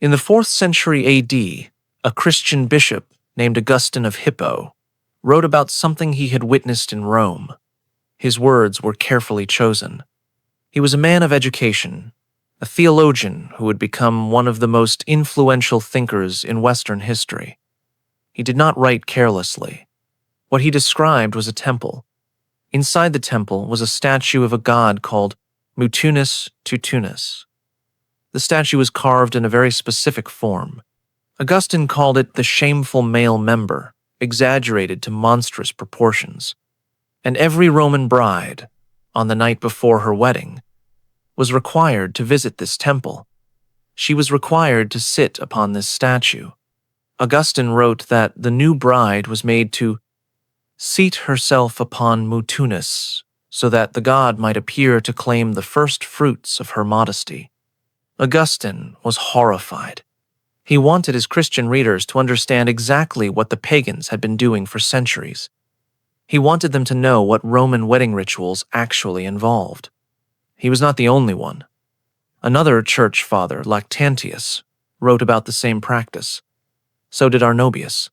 In the 4th century AD, a Christian bishop named Augustine of Hippo wrote about something he had witnessed in Rome. His words were carefully chosen. He was a man of education, a theologian who would become one of the most influential thinkers in Western history. He did not write carelessly. What he described was a temple. Inside the temple was a statue of a god called Mutunus Tutunus. The statue was carved in a very specific form. Augustine called it the shameful male member, exaggerated to monstrous proportions. And every Roman bride, on the night before her wedding, was required to visit this temple. She was required to sit upon this statue. Augustine wrote that the new bride was made to seat herself upon Mutunus, so that the god might appear to claim the first fruits of her modesty. Augustine was horrified. He wanted his Christian readers to understand exactly what the pagans had been doing for centuries. He wanted them to know what Roman wedding rituals actually involved. He was not the only one. Another church father, Lactantius, wrote about the same practice. So did Arnobius.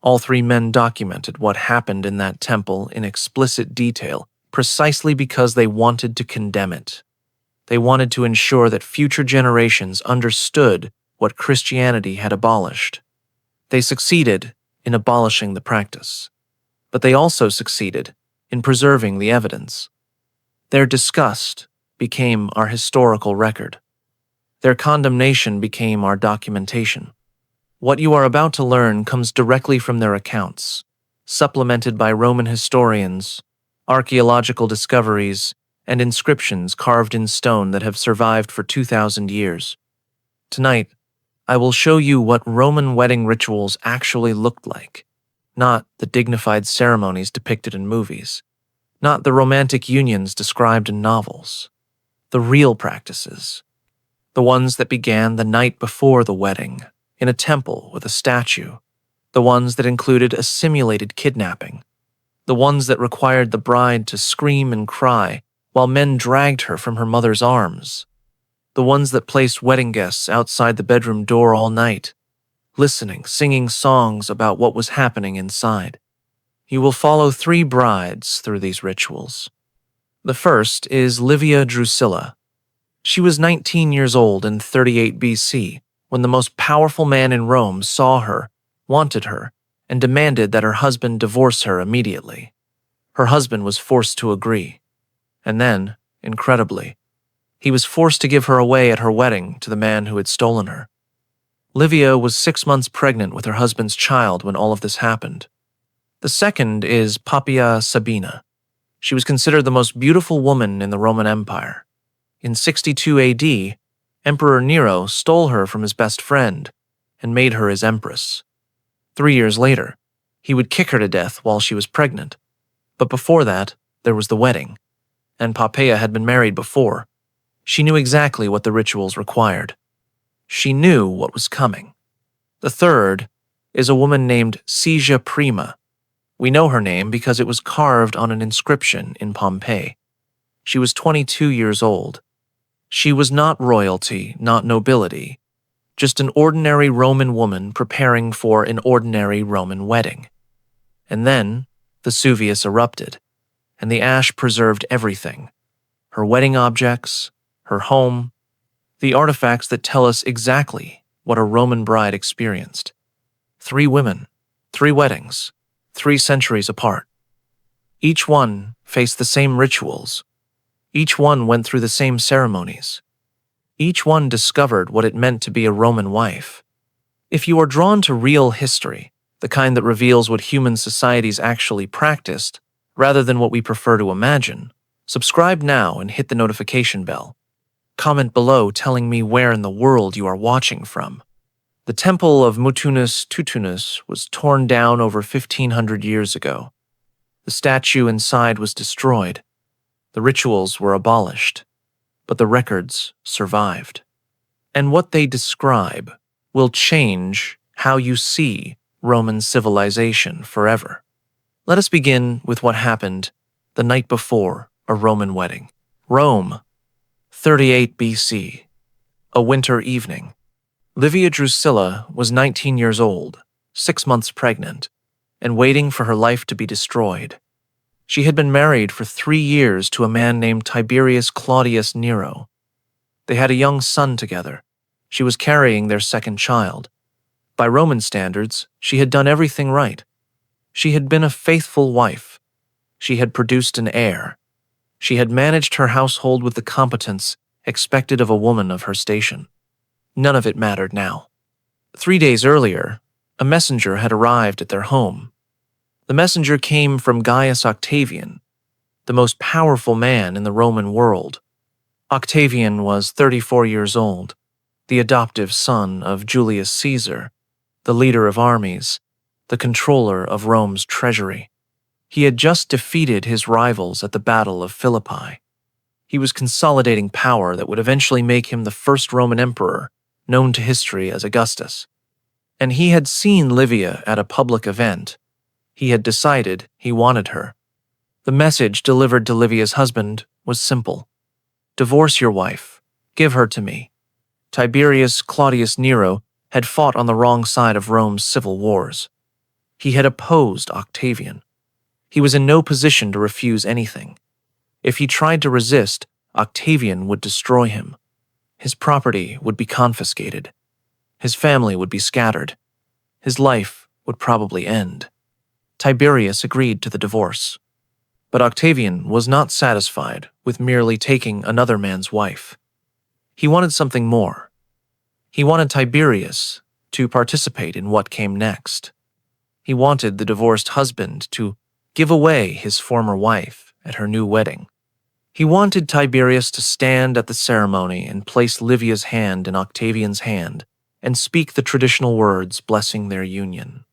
All three men documented what happened in that temple in explicit detail, precisely because they wanted to condemn it. They wanted to ensure that future generations understood what Christianity had abolished. They succeeded in abolishing the practice, but they also succeeded in preserving the evidence. Their disgust became our historical record. Their condemnation became our documentation. What you are about to learn comes directly from their accounts, supplemented by Roman historians, archaeological discoveries, and inscriptions carved in stone that have survived for 2,000 years. Tonight, I will show you what Roman wedding rituals actually looked like, not the dignified ceremonies depicted in movies, not the romantic unions described in novels, the real practices, the ones that began the night before the wedding, in a temple with a statue, the ones that included a simulated kidnapping, the ones that required the bride to scream and cry while men dragged her from her mother's arms, the ones that placed wedding guests outside the bedroom door all night, listening, singing songs about what was happening inside. You will follow 3 brides through these rituals. The first is Livia Drusilla. She was 19 years old in 38 BC when the most powerful man in Rome saw her, wanted her, and demanded that her husband divorce her immediately. Her husband was forced to agree. And then, incredibly, he was forced to give her away at her wedding to the man who had stolen her. Livia was 6 months pregnant with her husband's child when all of this happened. The second is Poppaea Sabina. She was considered the most beautiful woman in the Roman Empire. In 62 AD, Emperor Nero stole her from his best friend and made her his empress. 3 years later, he would kick her to death while she was pregnant. But before that, there was the wedding, and Poppaea had been married before. She knew exactly what the rituals required. She knew what was coming. The third is a woman named Caesia Prima. We know her name because it was carved on an inscription in Pompeii. She was 22 years old. She was not royalty, not nobility, just an ordinary Roman woman preparing for an ordinary Roman wedding. And then Vesuvius erupted, and the ash preserved everything: her wedding objects, her home, the artifacts that tell us exactly what a Roman bride experienced. 3 women, 3 weddings, 3 centuries apart. Each one faced the same rituals. Each one went through the same ceremonies. Each one discovered what it meant to be a Roman wife. If you are drawn to real history, the kind that reveals what human societies actually practiced, rather than what we prefer to imagine, subscribe now and hit the notification bell. Comment below telling me where in the world you are watching from. The temple of Mutunus Tutunus was torn down over 1,500 years ago. The statue inside was destroyed. The rituals were abolished, but the records survived. And what they describe will change how you see Roman civilization forever. Let us begin with what happened the night before a Roman wedding. Rome, 38 BC, a winter evening. Livia Drusilla was 19 years old, 6 months pregnant, and waiting for her life to be destroyed. She had been married for 3 years to a man named Tiberius Claudius Nero. They had a young son together. She was carrying their second child. By Roman standards, she had done everything right. She had been a faithful wife. She had produced an heir. She had managed her household with the competence expected of a woman of her station. None of it mattered now. 3 days earlier, a messenger had arrived at their home. The messenger came from Gaius Octavian, the most powerful man in the Roman world. Octavian was 34 years old, the adoptive son of Julius Caesar, the leader of armies, the controller of Rome's treasury. He had just defeated his rivals at the Battle of Philippi. He was consolidating power that would eventually make him the first Roman emperor, known to history as Augustus. And he had seen Livia at a public event. He had decided he wanted her. The message delivered to Livia's husband was simple. Divorce your wife. Give her to me. Tiberius Claudius Nero had fought on the wrong side of Rome's civil wars. He had opposed Octavian. He was in no position to refuse anything. If he tried to resist, Octavian would destroy him. His property would be confiscated. His family would be scattered. His life would probably end. Tiberius agreed to the divorce. But Octavian was not satisfied with merely taking another man's wife. He wanted something more. He wanted Tiberius to participate in what came next. He wanted the divorced husband to give away his former wife at her new wedding. He wanted Tiberius to stand at the ceremony and place Livia's hand in Octavian's hand and speak the traditional words blessing their union.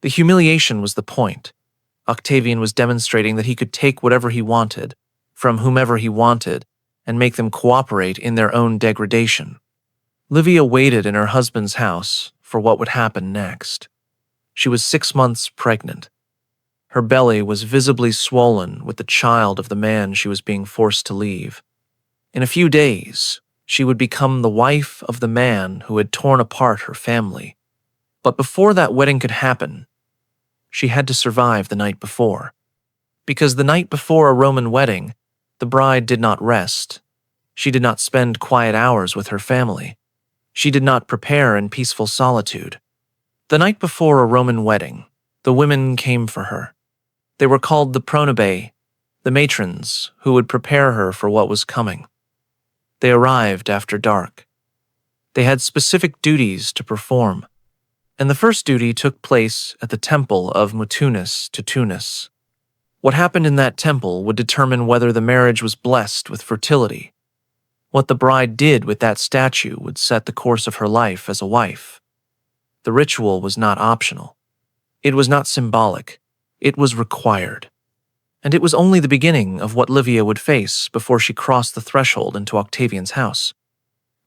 The humiliation was the point. Octavian was demonstrating that he could take whatever he wanted, from whomever he wanted, and make them cooperate in their own degradation. Livia waited in her husband's house for what would happen next. She was 6 months pregnant. Her belly was visibly swollen with the child of the man she was being forced to leave. In a few days, she would become the wife of the man who had torn apart her family. But before that wedding could happen, she had to survive the night before. Because the night before a Roman wedding, the bride did not rest. She did not spend quiet hours with her family. She did not prepare in peaceful solitude. The night before a Roman wedding, the women came for her. They were called the pronubae, the matrons who would prepare her for what was coming. They arrived after dark. They had specific duties to perform, and the first duty took place at the temple of Mutunus Tutunus. What happened in that temple would determine whether the marriage was blessed with fertility. What the bride did with that statue would set the course of her life as a wife. The ritual was not optional. It was not symbolic. It was required. And it was only the beginning of what Livia would face before she crossed the threshold into Octavian's house.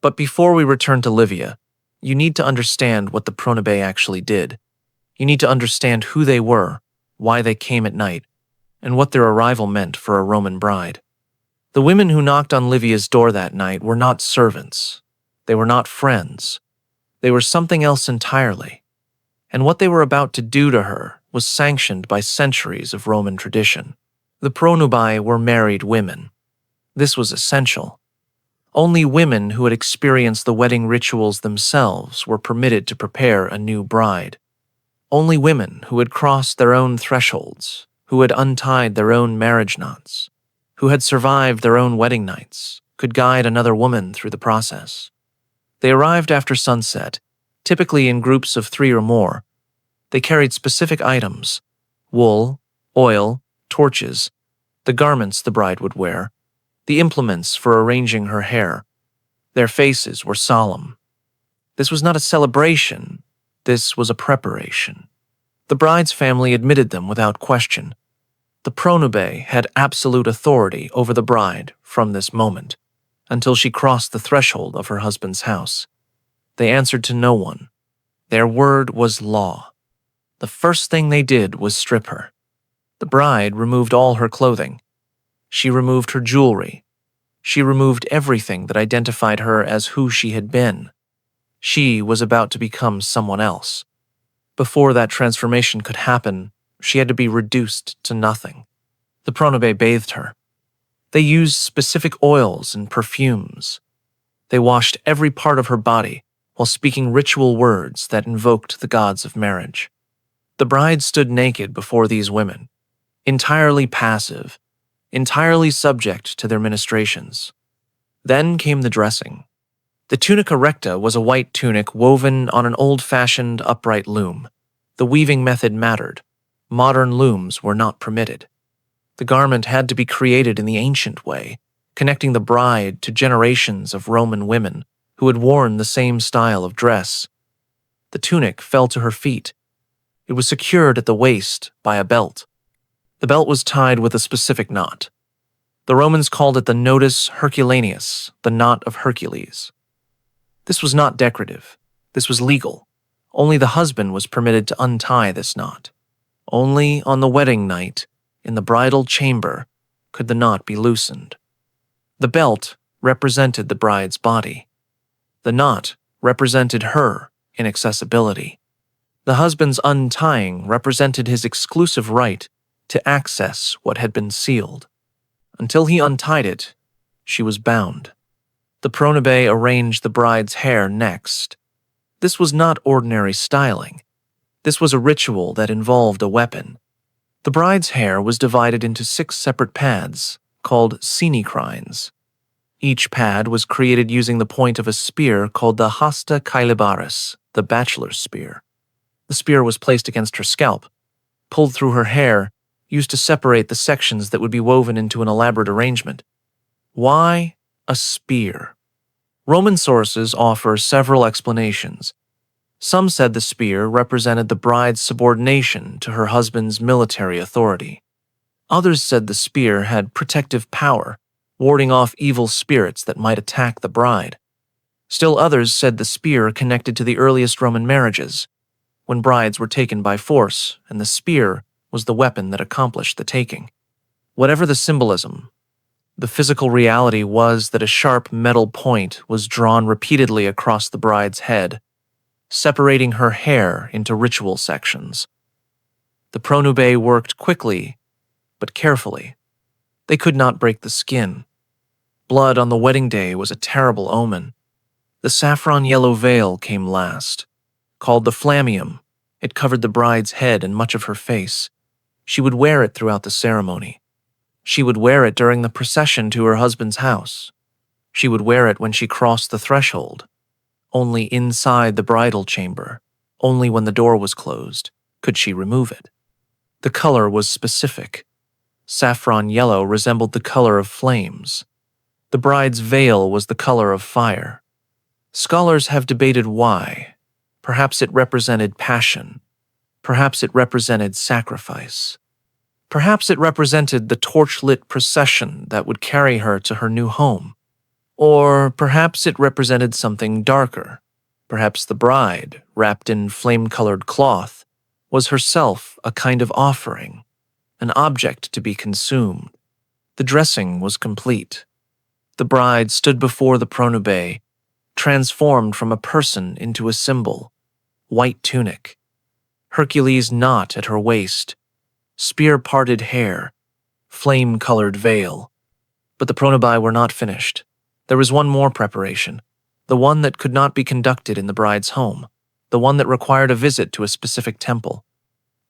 But before we return to Livia, you need to understand what the pronubae actually did. You need to understand who they were, why they came at night, and what their arrival meant for a Roman bride. The women who knocked on Livia's door that night were not servants. They were not friends. They were something else entirely. And what they were about to do to her was sanctioned by centuries of Roman tradition. The pronubae were married women. This was essential. Only women who had experienced the wedding rituals themselves were permitted to prepare a new bride. Only women who had crossed their own thresholds, who had untied their own marriage knots, who had survived their own wedding nights, could guide another woman through the process. They arrived after sunset, typically in groups of 3 or more. They carried specific items: wool, oil, torches, the garments the bride would wear, the implements for arranging her hair. Their faces were solemn. This was not a celebration. This was a preparation. The bride's family admitted them without question. The pronubae had absolute authority over the bride from this moment, until she crossed the threshold of her husband's house. They answered to no one. Their word was law. The first thing they did was strip her. The bride removed all her clothing. She removed her jewelry. She removed everything that identified her as who she had been. She was about to become someone else. Before that transformation could happen, she had to be reduced to nothing. The pronobe bathed her. They used specific oils and perfumes. They washed every part of her body while speaking ritual words that invoked the gods of marriage. The bride stood naked before these women, entirely passive, entirely subject to their ministrations. Then came the dressing. The tunica recta was a white tunic woven on an old-fashioned upright loom. The weaving method mattered. Modern looms were not permitted. The garment had to be created in the ancient way, connecting the bride to generations of Roman women who had worn the same style of dress. The tunic fell to her feet. It was secured at the waist by a belt. The belt was tied with a specific knot. The Romans called it the nodus Herculaneus, the knot of Hercules. This was not decorative. This was legal. Only the husband was permitted to untie this knot. Only on the wedding night, in the bridal chamber, could the knot be loosened. The belt represented the bride's body. The knot represented her inaccessibility. The husband's untying represented his exclusive right to access what had been sealed. Until he untied it, she was bound. The pronobe arranged the bride's hair next. This was not ordinary styling. This was a ritual that involved a weapon. The bride's hair was divided into 6 separate pads, called scenecrines. Each pad was created using the point of a spear called the hasta caelibaris, the bachelor's spear. The spear was placed against her scalp, pulled through her hair, used to separate the sections that would be woven into an elaborate arrangement. Why a spear? Roman sources offer several explanations. Some said the spear represented the bride's subordination to her husband's military authority. Others said the spear had protective power, warding off evil spirits that might attack the bride. Still others said the spear connected to the earliest Roman marriages, when brides were taken by force, and the spear was the weapon that accomplished the taking. Whatever the symbolism, the physical reality was that a sharp metal point was drawn repeatedly across the bride's head, separating her hair into ritual sections. The pronobe worked quickly, but carefully. They could not break the skin. Blood on the wedding day was a terrible omen. The saffron yellow veil came last. Called the flammeum, it covered the bride's head and much of her face. She would wear it throughout the ceremony. She would wear it during the procession to her husband's house. She would wear it when she crossed the threshold. Only inside the bridal chamber, only when the door was closed, could she remove it. The color was specific. Saffron yellow resembled the color of flames. The bride's veil was the color of fire. Scholars have debated why. Perhaps it represented passion. Perhaps it represented sacrifice. Perhaps it represented the torch-lit procession that would carry her to her new home. Or perhaps it represented something darker. Perhaps the bride, wrapped in flame-colored cloth, was herself a kind of offering, an object to be consumed. The dressing was complete. The bride stood before the pronobe, transformed from a person into a symbol. White tunic, Hercules knot at her waist, spear-parted hair, flame-colored veil. But the pronobi were not finished. There was one more preparation, the one that could not be conducted in the bride's home, the one that required a visit to a specific temple,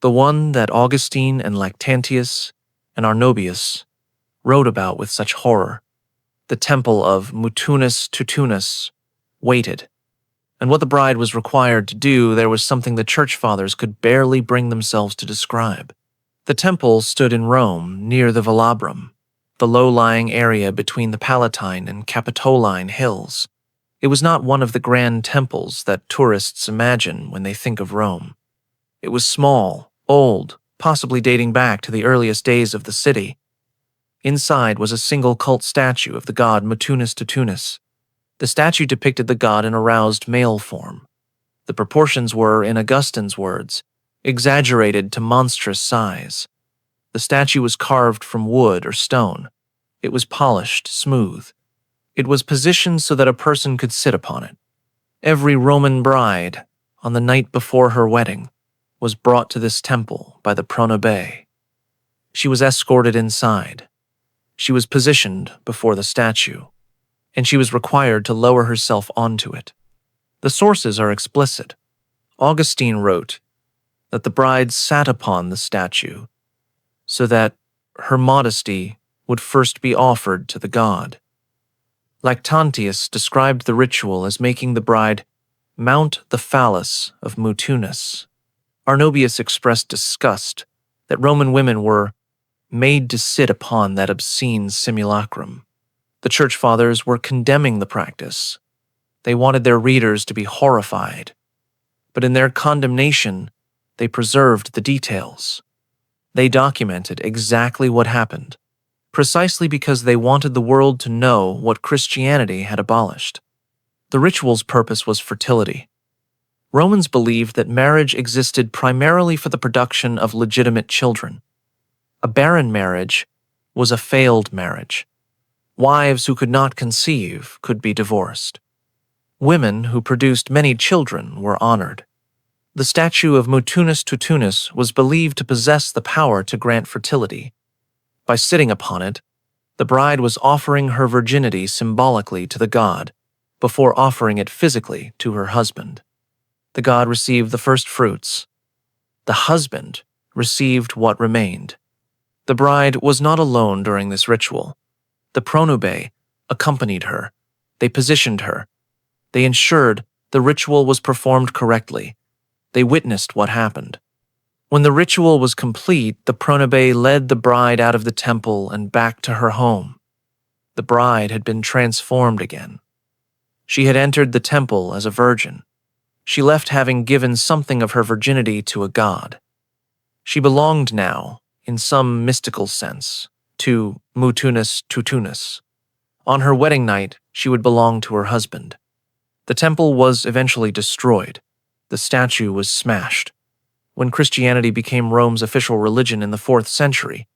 the one that Augustine and Lactantius and Arnobius wrote about with such horror. The temple of Mutunus Tutunus waited. And what the bride was required to do, there was something the church fathers could barely bring themselves to describe. The temple stood in Rome, near the Velabrum, the low-lying area between the Palatine and Capitoline hills. It was not one of the grand temples that tourists imagine when they think of Rome. It was small, old, possibly dating back to the earliest days of the city. Inside was a single cult statue of the god Mutunus Tutunus. The statue depicted the god in aroused male form. The proportions were, in Augustine's words, exaggerated to monstrous size. The statue was carved from wood or stone. It was polished, smooth. It was positioned so that a person could sit upon it. Every Roman bride, on the night before her wedding, was brought to this temple by the pronobae. She was escorted inside. She was positioned before the statue, and she was required to lower herself onto it. The sources are explicit. Augustine wrote that the bride sat upon the statue so that her modesty would first be offered to the god. Lactantius described the ritual as making the bride mount the phallus of Mutunus. Arnobius expressed disgust that Roman women were made to sit upon that obscene simulacrum. The Church Fathers were condemning the practice. They wanted their readers to be horrified. But in their condemnation, they preserved the details. They documented exactly what happened, precisely because they wanted the world to know what Christianity had abolished. The ritual's purpose was fertility. Romans believed that marriage existed primarily for the production of legitimate children. A barren marriage was a failed marriage. Wives who could not conceive could be divorced. Women who produced many children were honored. The statue of Mutunus Tutunus was believed to possess the power to grant fertility. By sitting upon it, the bride was offering her virginity symbolically to the god before offering it physically to her husband. The god received the first fruits. The husband received what remained. The bride was not alone during this ritual. The pronobae accompanied her. They positioned her. They ensured the ritual was performed correctly. They witnessed what happened. When the ritual was complete, the pronobae led the bride out of the temple and back to her home. The bride had been transformed again. She had entered the temple as a virgin. She left having given something of her virginity to a god. She belonged now, in some mystical sense, to Mutunus Tutunus. On her wedding night, she would belong to her husband. The temple was eventually destroyed. The statue was smashed. When Christianity became Rome's official religion in the 4th century,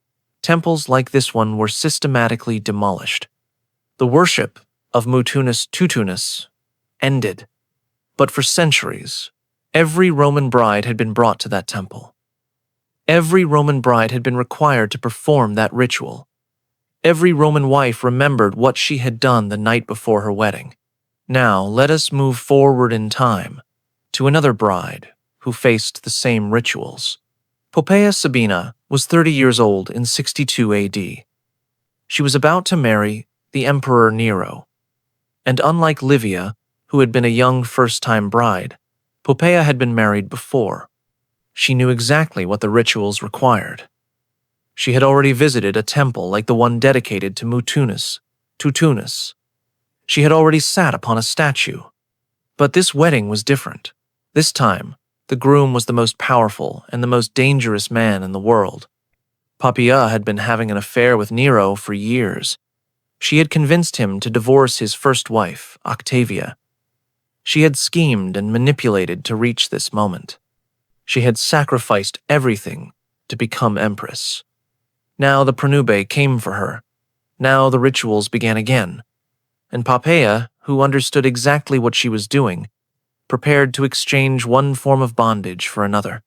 temples like this one were systematically demolished. The worship of Mutunus Tutunus ended. But for centuries, every Roman bride had been brought to that temple. Every Roman bride had been required to perform that ritual. Every Roman wife remembered what she had done the night before her wedding. Now, let us move forward in time to another bride who faced the same rituals. Poppaea Sabina was 30 years old in 62 AD. She was about to marry the Emperor Nero. And unlike Livia, who had been a young first-time bride, Poppaea had been married before. She knew exactly what the rituals required. She had already visited a temple like the one dedicated to Mutunus Tutunus. She had already sat upon a statue. But this wedding was different. This time, the groom was the most powerful and the most dangerous man in the world. Poppaea had been having an affair with Nero for years. She had convinced him to divorce his first wife, Octavia. She had schemed and manipulated to reach this moment. She had sacrificed everything to become empress. Now the pronubae came for her. Now the rituals began again. And Poppaea, who understood exactly what she was doing, prepared to exchange one form of bondage for another.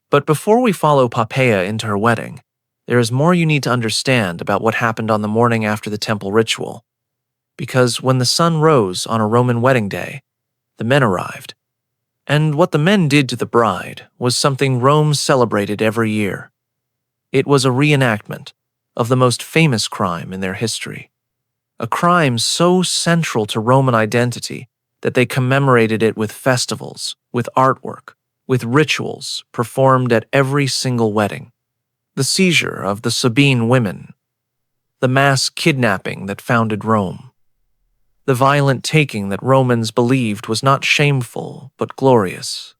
But before we follow Poppaea into her wedding, there is more you need to understand about what happened on the morning after the temple ritual. Because when the sun rose on a Roman wedding day, the men arrived. And what the men did to the bride was something Rome celebrated every year. It was a reenactment of the most famous crime in their history. A crime so central to Roman identity that they commemorated it with festivals, with artwork, with rituals performed at every single wedding. The seizure of the Sabine women, the mass kidnapping that founded Rome, the violent taking that Romans believed was not shameful but glorious.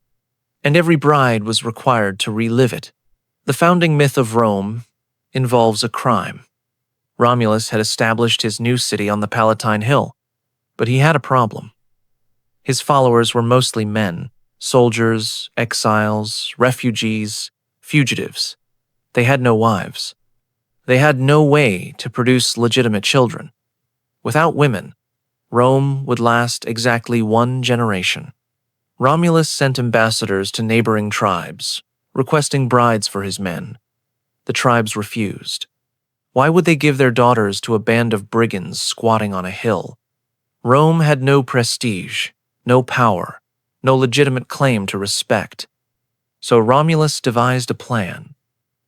And every bride was required to relive it. The founding myth of Rome involves a crime. Romulus had established his new city on the Palatine Hill, but he had a problem. His followers were mostly men, soldiers, exiles, refugees, fugitives. They had no wives. They had no way to produce legitimate children. Without women, Rome would last exactly 1 generation. Romulus sent ambassadors to neighboring tribes, requesting brides for his men. The tribes refused. Why would they give their daughters to a band of brigands squatting on a hill? Rome had no prestige, no power, no legitimate claim to respect. So Romulus devised a plan.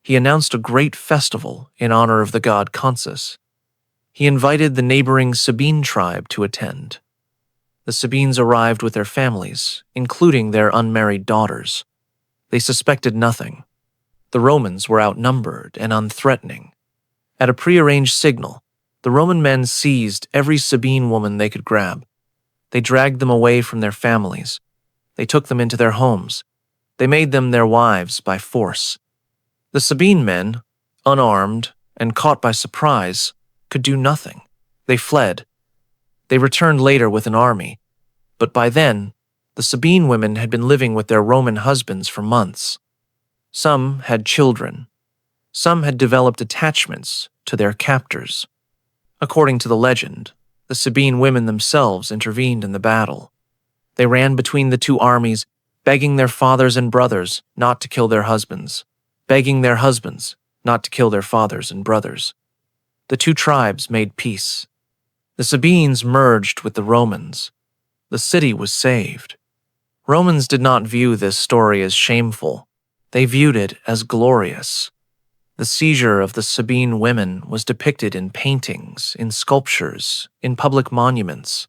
He announced a great festival in honor of the god Consus. He invited the neighboring Sabine tribe to attend. The Sabines arrived with their families, including their unmarried daughters. They suspected nothing. The Romans were outnumbered and unthreatening. At a prearranged signal, the Roman men seized every Sabine woman they could grab. They dragged them away from their families. They took them into their homes. They made them their wives by force. The Sabine men, unarmed and caught by surprise, could do nothing. They fled. They returned later with an army, but by then, the Sabine women had been living with their Roman husbands for months. Some had children. Some had developed attachments to their captors. According to the legend, the Sabine women themselves intervened in the battle. They ran between the two armies, begging their fathers and brothers not to kill their husbands, begging their husbands not to kill their fathers and brothers. The two tribes made peace. The Sabines merged with the Romans. The city was saved. Romans did not view this story as shameful. They viewed it as glorious. The seizure of the Sabine women was depicted in paintings, in sculptures, in public monuments.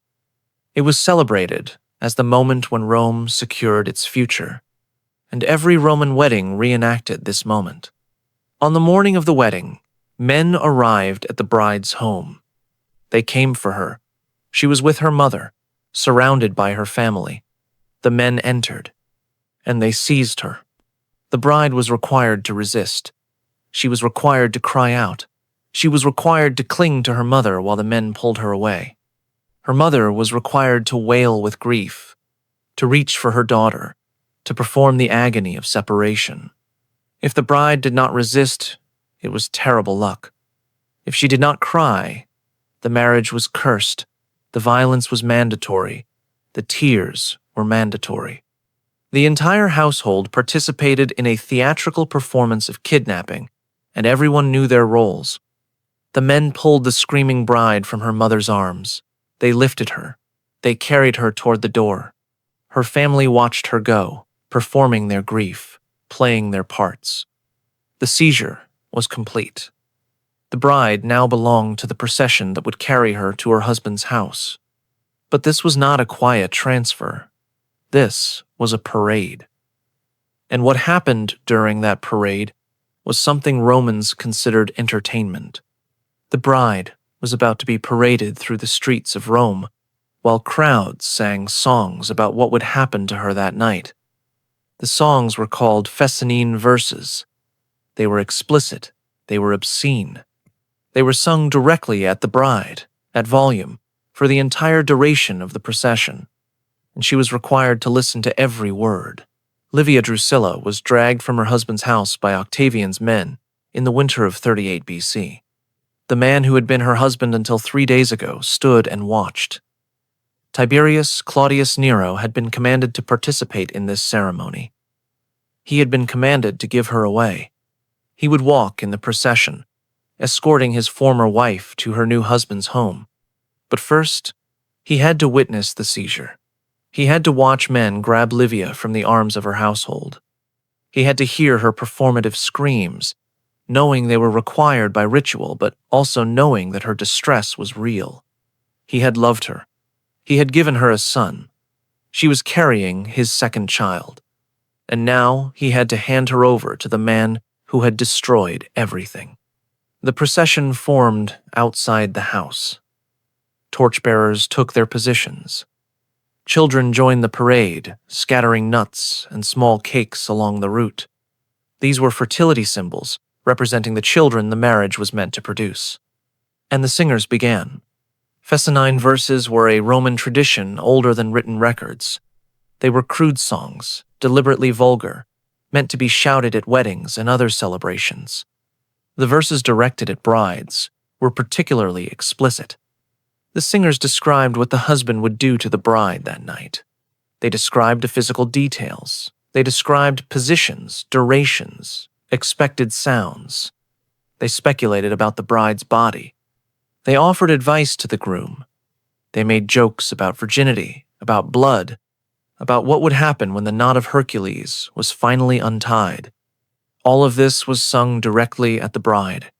It was celebrated as the moment when Rome secured its future, and every Roman wedding reenacted this moment. On the morning of the wedding, men arrived at the bride's home. They came for her. She was with her mother, surrounded by her family. The men entered, and they seized her. The bride was required to resist. She was required to cry out. She was required to cling to her mother while the men pulled her away. Her mother was required to wail with grief, to reach for her daughter, to perform the agony of separation. If the bride did not resist, it was terrible luck. If she did not cry, the marriage was cursed, the violence was mandatory, the tears were mandatory. The entire household participated in a theatrical performance of kidnapping, and everyone knew their roles. The men pulled the screaming bride from her mother's arms. They lifted her. They carried her toward the door. Her family watched her go, performing their grief, playing their parts. The seizure was complete. The bride now belonged to the procession that would carry her to her husband's house. But this was not a quiet transfer. This was a parade. And what happened during that parade was something Romans considered entertainment. The bride was about to be paraded through the streets of Rome, while crowds sang songs about what would happen to her that night. The songs were called Fescennine verses. They were explicit. They were obscene. They were sung directly at the bride, at volume, for the entire duration of the procession, and she was required to listen to every word. Livia Drusilla was dragged from her husband's house by Octavian's men in the winter of 38 BC. The man who had been her husband until 3 days ago stood and watched. Tiberius Claudius Nero had been commanded to participate in this ceremony. He had been commanded to give her away. He would walk in the procession, escorting his former wife to her new husband's home. But first, he had to witness the seizure. He had to watch men grab Livia from the arms of her household. He had to hear her performative screams, knowing they were required by ritual, but also knowing that her distress was real. He had loved her. He had given her a son. She was carrying his second child. And now he had to hand her over to the man who had destroyed everything. The procession formed outside the house. Torchbearers took their positions. Children joined the parade, scattering nuts and small cakes along the route. These were fertility symbols, representing the children the marriage was meant to produce. And the singers began. Fescennine verses were a Roman tradition older than written records. They were crude songs, deliberately vulgar, meant to be shouted at weddings and other celebrations. The verses directed at brides were particularly explicit. The singers described what the husband would do to the bride that night. They described the physical details. They described positions, durations, expected sounds. They speculated about the bride's body. They offered advice to the groom. They made jokes about virginity, about blood, about what would happen when the knot of Hercules was finally untied. All of this was sung directly at the bride.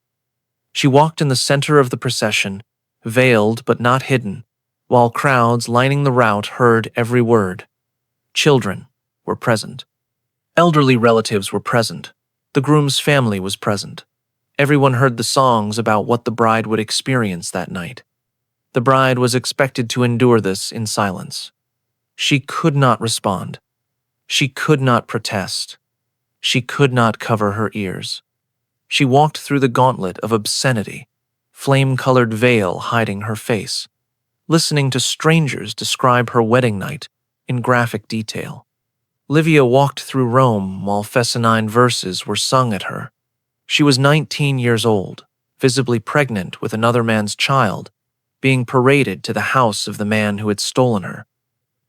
She walked in the center of the procession, veiled but not hidden, while crowds lining the route heard every word. Children were present. Elderly relatives were present. The groom's family was present. Everyone heard the songs about what the bride would experience that night. The bride was expected to endure this in silence. She could not respond. She could not protest. She could not cover her ears. She walked through the gauntlet of obscenity, flame-colored veil hiding her face, listening to strangers describe her wedding night in graphic detail. Livia walked through Rome while fescennine verses were sung at her. She was 19 years old, visibly pregnant with another man's child, being paraded to the house of the man who had stolen her.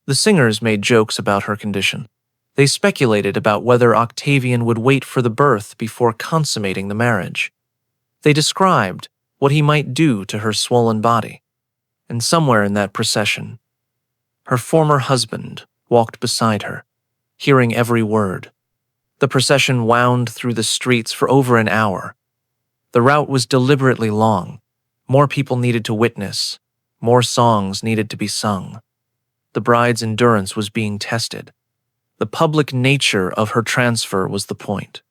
The singers made jokes about her condition. They speculated about whether Octavian would wait for the birth before consummating the marriage. They described what he might do to her swollen body. And somewhere in that procession, her former husband walked beside her, hearing every word. The procession wound through the streets for over an hour. The route was deliberately long. More people needed to witness. More songs needed to be sung. The bride's endurance was being tested. The public nature of her transfer was the point.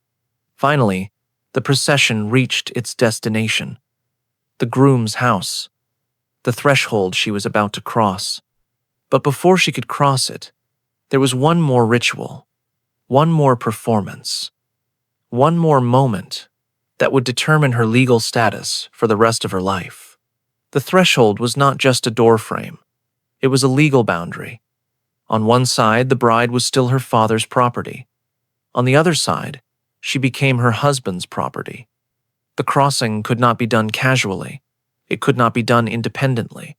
Finally, the procession reached its destination, the groom's house, the threshold she was about to cross. But before she could cross it, there was one more ritual, one more performance, one more moment that would determine her legal status for the rest of her life. The threshold was not just a doorframe. It was a legal boundary. On one side, the bride was still her father's property. On the other side, she became her husband's property. The crossing could not be done casually. It could not be done independently.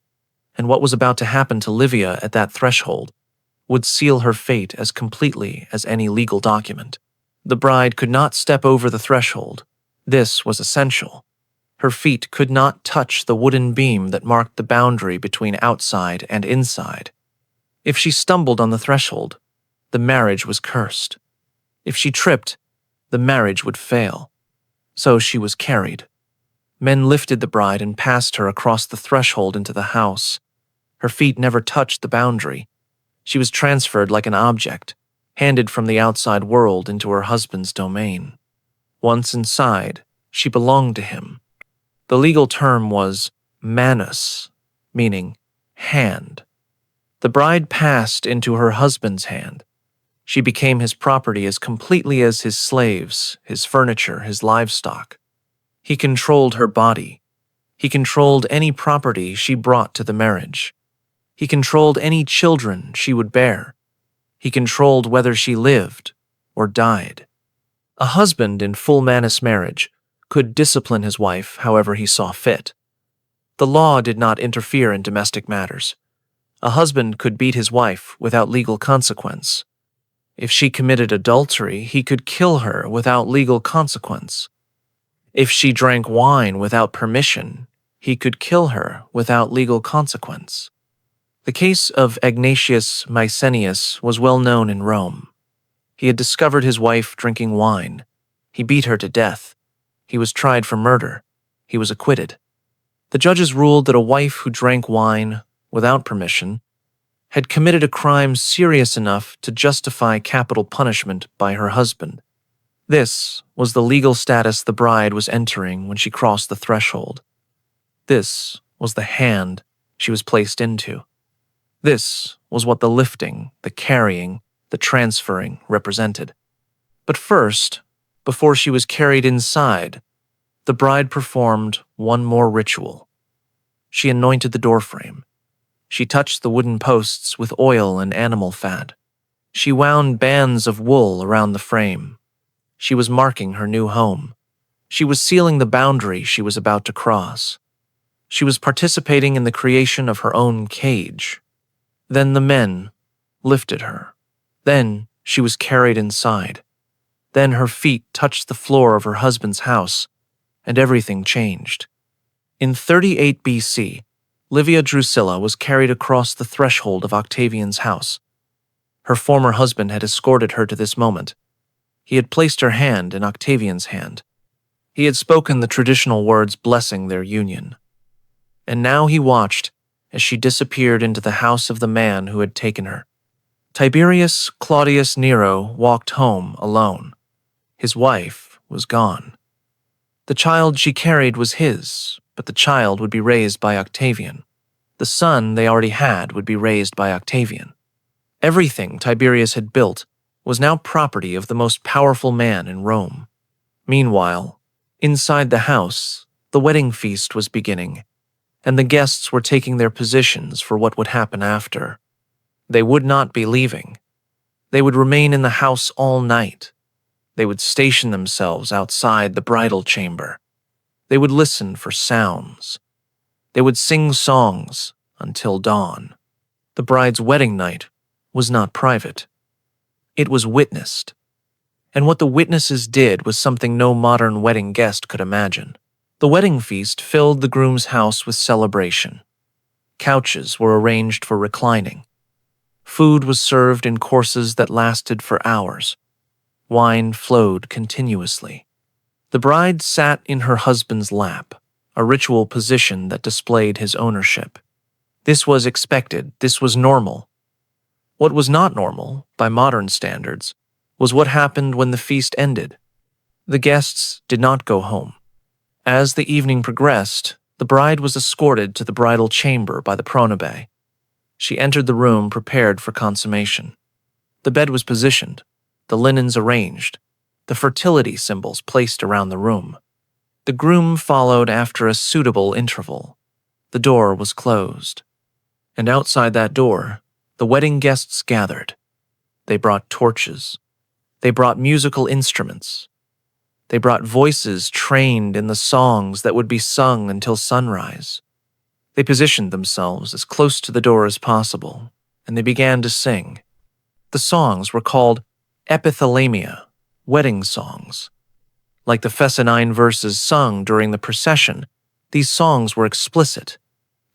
And what was about to happen to Livia at that threshold would seal her fate as completely as any legal document. The bride could not step over the threshold. This was essential. Her feet could not touch the wooden beam that marked the boundary between outside and inside. If she stumbled on the threshold, the marriage was cursed. If she tripped, the marriage would fail. So she was carried. Men lifted the bride and passed her across the threshold into the house. Her feet never touched the boundary. She was transferred like an object, handed from the outside world into her husband's domain. Once inside, she belonged to him. The legal term was manus, meaning hand. The bride passed into her husband's hand. She became his property as completely as his slaves, his furniture, his livestock. He controlled her body. He controlled any property she brought to the marriage. He controlled any children she would bear. He controlled whether she lived or died. A husband in full manus marriage could discipline his wife however he saw fit. The law did not interfere in domestic matters. A husband could beat his wife without legal consequence. If she committed adultery, he could kill her without legal consequence. If she drank wine without permission, he could kill her without legal consequence. The case of Ignatius Mycenius was well known in Rome. He had discovered his wife drinking wine. He beat her to death. He was tried for murder. He was acquitted. The judges ruled that a wife who drank wine without permission had committed a crime serious enough to justify capital punishment by her husband. This was the legal status the bride was entering when she crossed the threshold. This was the hand she was placed into. This was what the lifting, the carrying, the transferring represented. But first, before she was carried inside, the bride performed one more ritual. She anointed the doorframe. She touched the wooden posts with oil and animal fat. She wound bands of wool around the frame. She was marking her new home. She was sealing the boundary she was about to cross. She was participating in the creation of her own cage. Then the men lifted her. Then she was carried inside. Then her feet touched the floor of her husband's house, and everything changed. In 38 BC, Livia Drusilla was carried across the threshold of Octavian's house. Her former husband had escorted her to this moment. He had placed her hand in Octavian's hand. He had spoken the traditional words blessing their union. And now he watched as she disappeared into the house of the man who had taken her. Tiberius Claudius Nero walked home alone. His wife was gone. The child she carried was his, but the child would be raised by Octavian. The son they already had would be raised by Octavian. Everything Tiberius had built was now property of the most powerful man in Rome. Meanwhile, inside the house, the wedding feast was beginning, and the guests were taking their positions for what would happen after. They would not be leaving. They would remain in the house all night. They would station themselves outside the bridal chamber. They would listen for sounds. They would sing songs until dawn. The bride's wedding night was not private. It was witnessed. And what the witnesses did was something no modern wedding guest could imagine. The wedding feast filled the groom's house with celebration. Couches were arranged for reclining. Food was served in courses that lasted for hours. Wine flowed continuously. The bride sat in her husband's lap, a ritual position that displayed his ownership. This was expected, this was normal. What was not normal, by modern standards, was what happened when the feast ended. The guests did not go home. As the evening progressed, the bride was escorted to the bridal chamber by the pronabe. She entered the room prepared for consummation. The bed was positioned, the linens arranged, the fertility symbols placed around the room. The groom followed after a suitable interval. The door was closed. And outside that door, the wedding guests gathered. They brought torches. They brought musical instruments. They brought voices trained in the songs that would be sung until sunrise. They positioned themselves as close to the door as possible, and they began to sing. The songs were called epithalamia, wedding songs. Like the Fescennine verses sung during the procession, these songs were explicit.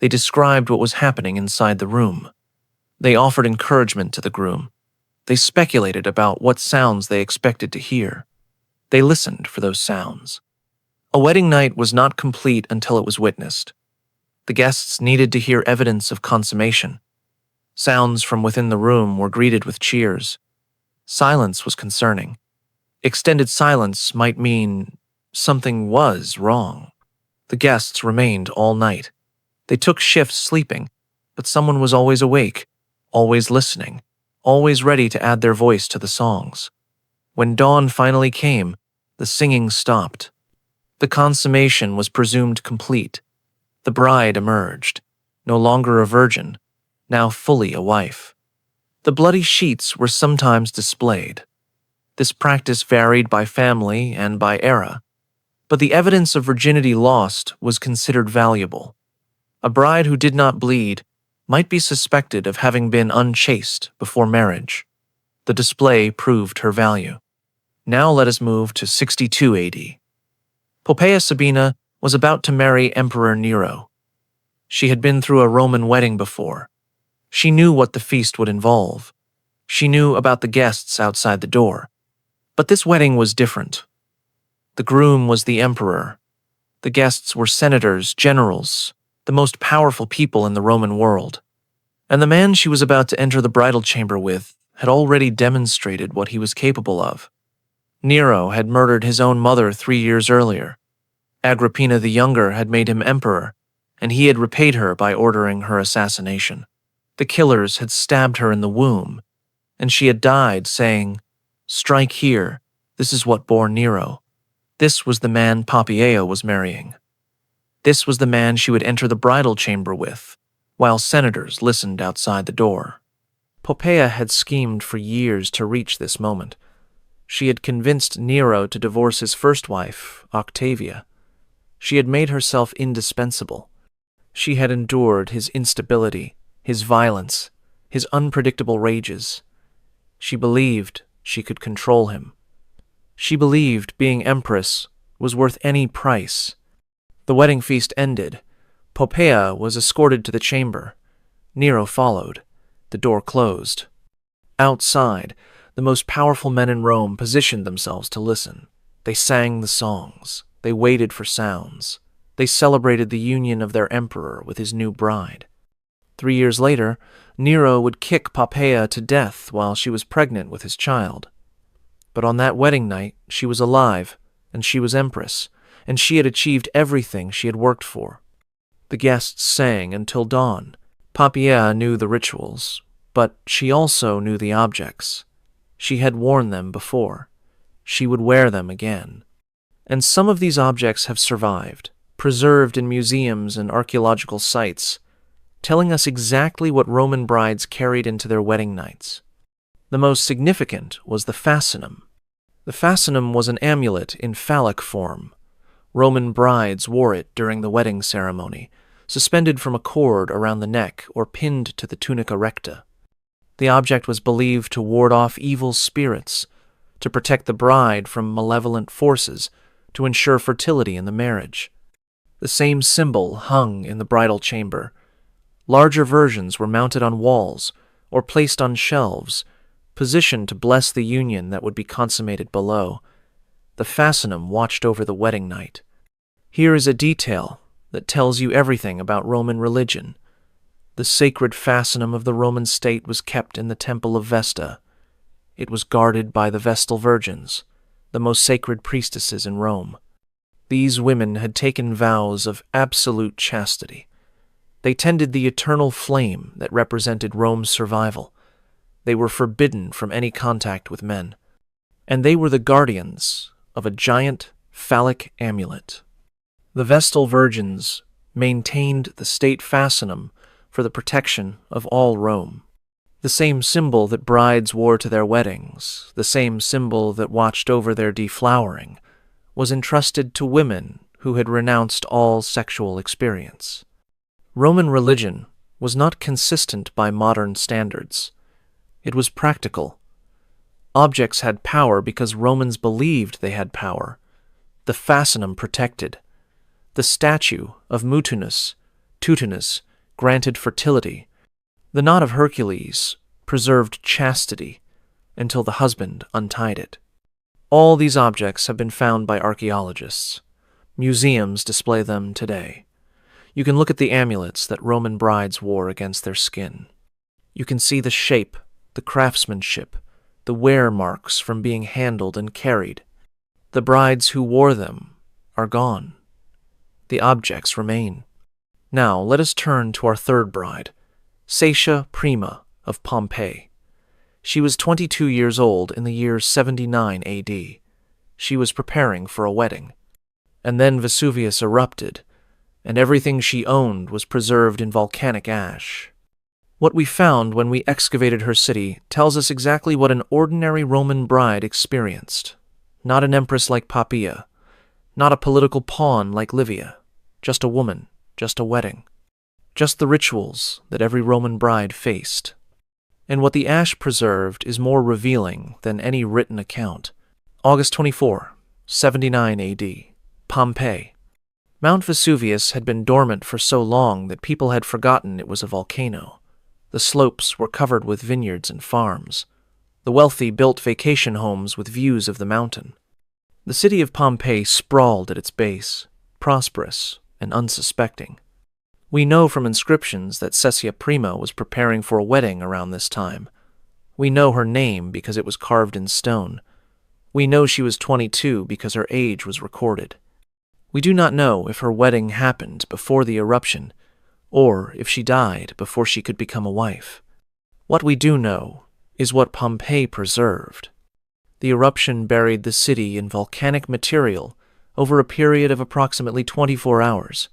They described what was happening inside the room. They offered encouragement to the groom. They speculated about what sounds they expected to hear. They listened for those sounds. A wedding night was not complete until it was witnessed. The guests needed to hear evidence of consummation. Sounds from within the room were greeted with cheers. Silence was concerning. Extended silence might mean something was wrong. The guests remained all night. They took shifts sleeping, but someone was always awake, always listening, always ready to add their voice to the songs. When dawn finally came, the singing stopped. The consummation was presumed complete. The bride emerged, no longer a virgin, now fully a wife. The bloody sheets were sometimes displayed. This practice varied by family and by era, but the evidence of virginity lost was considered valuable. A bride who did not bleed might be suspected of having been unchaste before marriage. The display proved her value. Now let us move to 62 AD. Poppaea Sabina was about to marry Emperor Nero. She had been through a Roman wedding before. She knew what the feast would involve. She knew about the guests outside the door. But this wedding was different. The groom was the emperor. The guests were senators, generals, the most powerful people in the Roman world. And the man she was about to enter the bridal chamber with had already demonstrated what he was capable of. Nero had murdered his own mother 3 years earlier. Agrippina the Younger had made him emperor, and he had repaid her by ordering her assassination. The killers had stabbed her in the womb, and she had died saying, "Strike here, this is what bore Nero." This was the man Poppaea was marrying. This was the man she would enter the bridal chamber with, while senators listened outside the door. Poppaea had schemed for years to reach this moment. She had convinced Nero to divorce his first wife, Octavia. She had made herself indispensable. She had endured his instability, his violence, his unpredictable rages. She believed she could control him. She believed being empress was worth any price. The wedding feast ended. Poppaea was escorted to the chamber. Nero followed. The door closed. Outside, the most powerful men in Rome positioned themselves to listen. They sang the songs. They waited for sounds. They celebrated the union of their emperor with his new bride. 3 years later, Nero would kick Poppaea to death while she was pregnant with his child. But on that wedding night, she was alive, and she was empress, and she had achieved everything she had worked for. The guests sang until dawn. Poppaea knew the rituals, but she also knew the objects. She had worn them before. She would wear them again. And some of these objects have survived, preserved in museums and archaeological sites, telling us exactly what Roman brides carried into their wedding nights. The most significant was the fascinum. The fascinum was an amulet in phallic form. Roman brides wore it during the wedding ceremony, suspended from a cord around the neck or pinned to the tunica recta. The object was believed to ward off evil spirits, to protect the bride from malevolent forces, to ensure fertility in the marriage. The same symbol hung in the bridal chamber. Larger versions were mounted on walls or placed on shelves, positioned to bless the union that would be consummated below. The fascinum watched over the wedding night. Here is a detail that tells you everything about Roman religion. The sacred fascinum of the Roman state was kept in the Temple of Vesta. It was guarded by the Vestal Virgins, the most sacred priestesses in Rome. These women had taken vows of absolute chastity. They tended the eternal flame that represented Rome's survival. They were forbidden from any contact with men. And they were the guardians of a giant phallic amulet. The Vestal Virgins maintained the state fascinum for the protection of all Rome. The same symbol that brides wore to their weddings, the same symbol that watched over their deflowering, was entrusted to women who had renounced all sexual experience. Roman religion was not consistent by modern standards. It was practical. Objects had power because Romans believed they had power. The fascinum protected. The statue of Tutinus, granted fertility. The knot of Hercules preserved chastity until the husband untied it. All these objects have been found by archaeologists. Museums display them today. You can look at the amulets that Roman brides wore against their skin. You can see the shape, the craftsmanship, the wear marks from being handled and carried. The brides who wore them are gone. The objects remain. Now let us turn to our third bride, Satia Prima of Pompeii. She was 22 years old in the year 79 AD. She was preparing for a wedding. And then Vesuvius erupted, and everything she owned was preserved in volcanic ash. What we found when we excavated her city tells us exactly what an ordinary Roman bride experienced. Not an empress like Poppaea, not a political pawn like Livia, just a woman, just a wedding, just the rituals that every Roman bride faced. And what the ash preserved is more revealing than any written account. August 24, 79 AD, Pompeii. Mount Vesuvius had been dormant for so long that people had forgotten it was a volcano. The slopes were covered with vineyards and farms. The wealthy built vacation homes with views of the mountain. The city of Pompeii sprawled at its base, prosperous and unsuspecting. We know from inscriptions that Satia Prima was preparing for a wedding around this time. We know her name because it was carved in stone. We know she was 22 because her age was recorded. We do not know if her wedding happened before the eruption, or if she died before she could become a wife. What we do know is what Pompeii preserved. The eruption buried the city in volcanic material over a period of approximately 24 hours.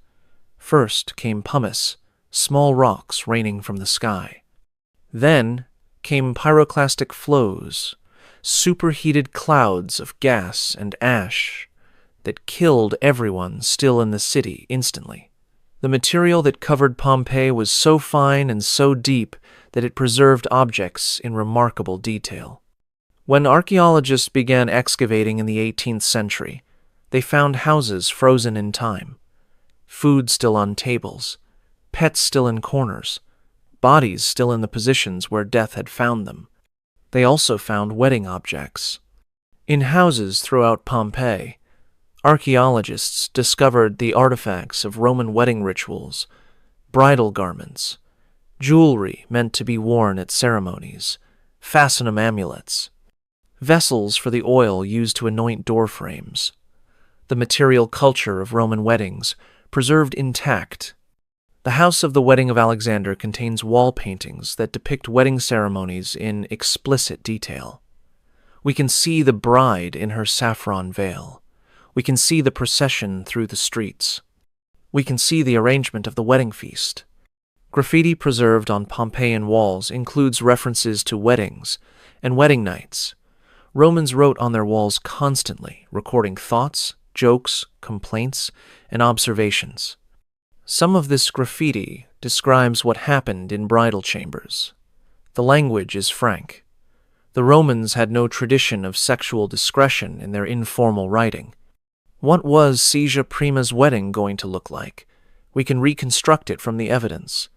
First came pumice, small rocks raining from the sky. Then came pyroclastic flows, superheated clouds of gas and ash that killed everyone still in the city instantly. The material that covered Pompeii was so fine and so deep that it preserved objects in remarkable detail. When archaeologists began excavating in the 18th century, they found houses frozen in time, food still on tables, pets still in corners, bodies still in the positions where death had found them. They also found wedding objects. In houses throughout Pompeii, archaeologists discovered the artifacts of Roman wedding rituals, bridal garments, jewelry meant to be worn at ceremonies, fastenum amulets, vessels for the oil used to anoint door frames. The material culture of Roman weddings preserved intact. The house of the wedding of Alexander contains wall paintings that depict wedding ceremonies in explicit detail. We can see the bride in her saffron veil. We can see the procession through the streets. We can see the arrangement of the wedding feast. Graffiti preserved on Pompeian walls includes references to weddings and wedding nights. Romans wrote on their walls constantly, recording thoughts, jokes, complaints, and observations. Some of this graffiti describes what happened in bridal chambers. The language is frank. The Romans had no tradition of sexual discretion in their informal writing. What was Caesia Prima's wedding going to look like? We can reconstruct it from the evidence.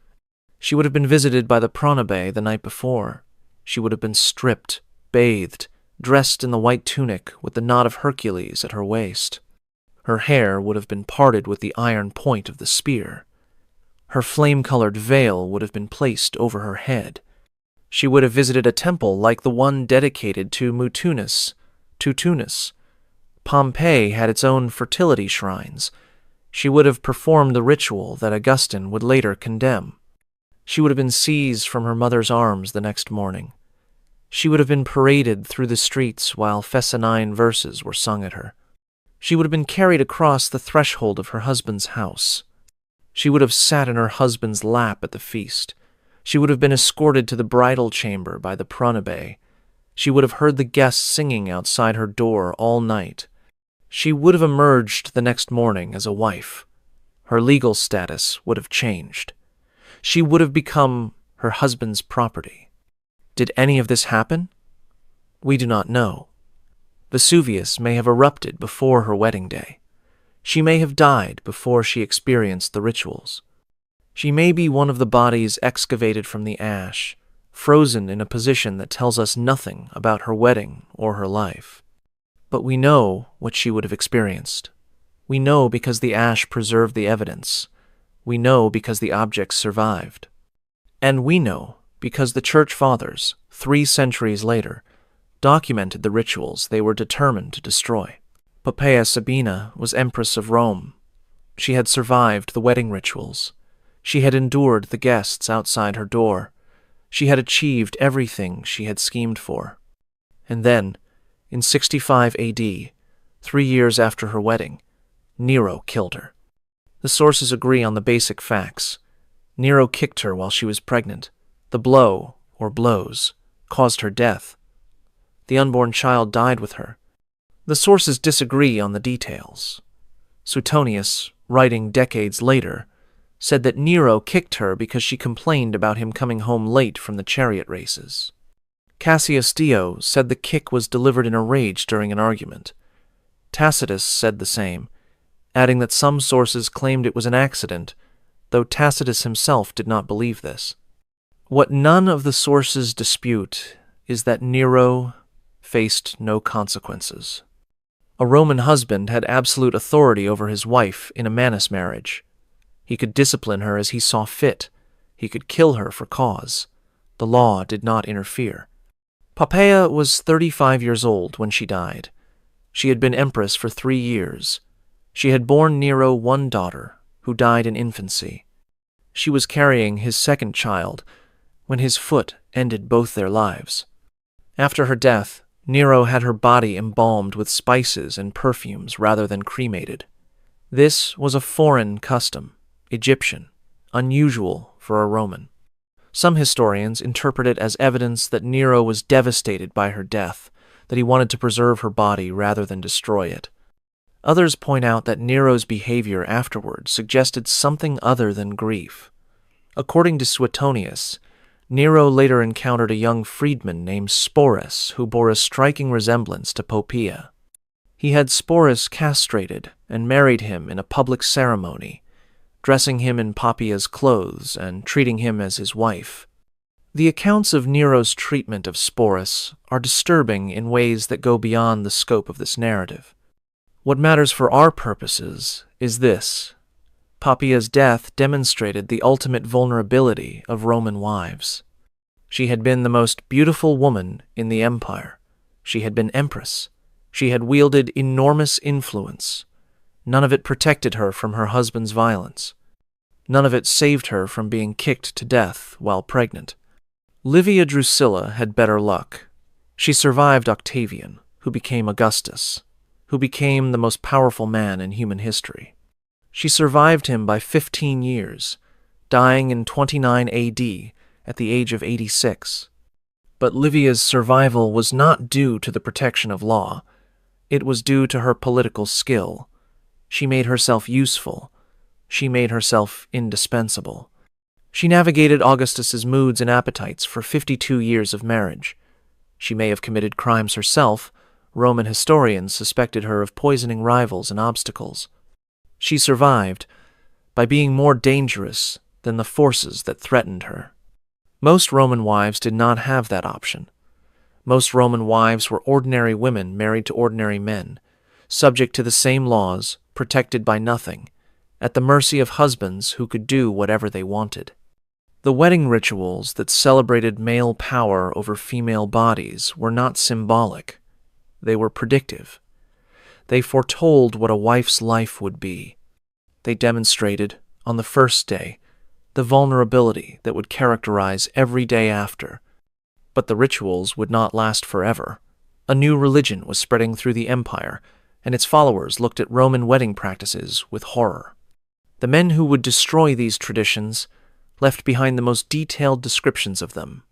She would have been visited by the pronobae the night before. She would have been stripped, bathed, dressed in the white tunic with the knot of Hercules at her waist. Her hair would have been parted with the iron point of the spear. Her flame-colored veil would have been placed over her head. She would have visited a temple like the one dedicated to Tutunus. Pompeii had its own fertility shrines. She would have performed the ritual that Augustine would later condemn. She would have been seized from her mother's arms the next morning. She would have been paraded through the streets while Fescennine verses were sung at her. She would have been carried across the threshold of her husband's house. She would have sat in her husband's lap at the feast. She would have been escorted to the bridal chamber by the pronobae. She would have heard the guests singing outside her door all night. She would have emerged the next morning as a wife. Her legal status would have changed. She would have become her husband's property. Did any of this happen? We do not know. Vesuvius may have erupted before her wedding day. She may have died before she experienced the rituals. She may be one of the bodies excavated from the ash, frozen in a position that tells us nothing about her wedding or her life. But we know what she would have experienced. We know because the ash preserved the evidence. We know because the objects survived. And we know because the Church Fathers, 3 centuries later, documented the rituals they were determined to destroy. Poppaea Sabina was Empress of Rome. She had survived the wedding rituals. She had endured the guests outside her door. She had achieved everything she had schemed for. And then, in 65 AD, 3 years after her wedding, Nero killed her. The sources agree on the basic facts. Nero kicked her while she was pregnant. The blow, or blows, caused her death. The unborn child died with her. The sources disagree on the details. Suetonius, writing decades later, said that Nero kicked her because she complained about him coming home late from the chariot races. Cassius Dio said the kick was delivered in a rage during an argument. Tacitus said the same, adding that some sources claimed it was an accident, though Tacitus himself did not believe this. What none of the sources dispute is that Nero faced no consequences. A Roman husband had absolute authority over his wife in a manus marriage. He could discipline her as he saw fit. He could kill her for cause. The law did not interfere. Poppaea was 35 years old when she died. She had been empress for 3 years. She had borne Nero 1 daughter, who died in infancy. She was carrying his 2nd child when his foot ended both their lives. After her death, Nero had her body embalmed with spices and perfumes rather than cremated. This was a foreign custom, Egyptian, unusual for a Roman. Some historians interpret it as evidence that Nero was devastated by her death, that he wanted to preserve her body rather than destroy it. Others point out that Nero's behavior afterward suggested something other than grief. According to Suetonius, Nero later encountered a young freedman named Sporus who bore a striking resemblance to Poppaea. He had Sporus castrated and married him in a public ceremony, dressing him in Poppaea's clothes and treating him as his wife. The accounts of Nero's treatment of Sporus are disturbing in ways that go beyond the scope of this narrative. What matters for our purposes is this: Poppaea's death demonstrated the ultimate vulnerability of Roman wives. She had been the most beautiful woman in the empire. She had been empress. She had wielded enormous influence. None of it protected her from her husband's violence. None of it saved her from being kicked to death while pregnant. Livia Drusilla had better luck. She survived Octavian, who became Augustus, who became the most powerful man in human history. She survived him by 15 years, dying in 29 AD at the age of 86. But Livia's survival was not due to the protection of law. It was due to her political skill. She made herself useful. She made herself indispensable. She navigated Augustus's moods and appetites for 52 years of marriage. She may have committed crimes herself. Roman historians suspected her of poisoning rivals and obstacles. She survived by being more dangerous than the forces that threatened her. Most Roman wives did not have that option. Most Roman wives were ordinary women married to ordinary men, subject to the same laws, protected by nothing, at the mercy of husbands who could do whatever they wanted. The wedding rituals that celebrated male power over female bodies were not symbolic. They were predictive. They foretold what a wife's life would be. They demonstrated, on the first day, the vulnerability that would characterize every day after. But the rituals would not last forever. A new religion was spreading through the empire, and its followers looked at Roman wedding practices with horror. The men who would destroy these traditions left behind the most detailed descriptions of them,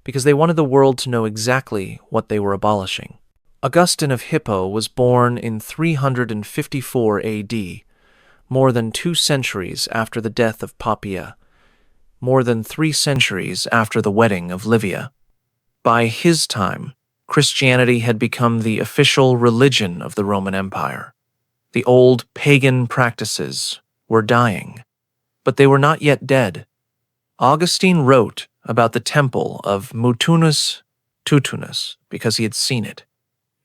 because they wanted the world to know exactly what they were abolishing. Augustine of Hippo was born in 354 AD, more than 2 centuries after the death of Poppaea, more than 3 centuries after the wedding of Livia. By his time, Christianity had become the official religion of the Roman Empire. The old pagan practices were dying, but they were not yet dead. Augustine wrote about the temple of Mutunus Tutunus because he had seen it.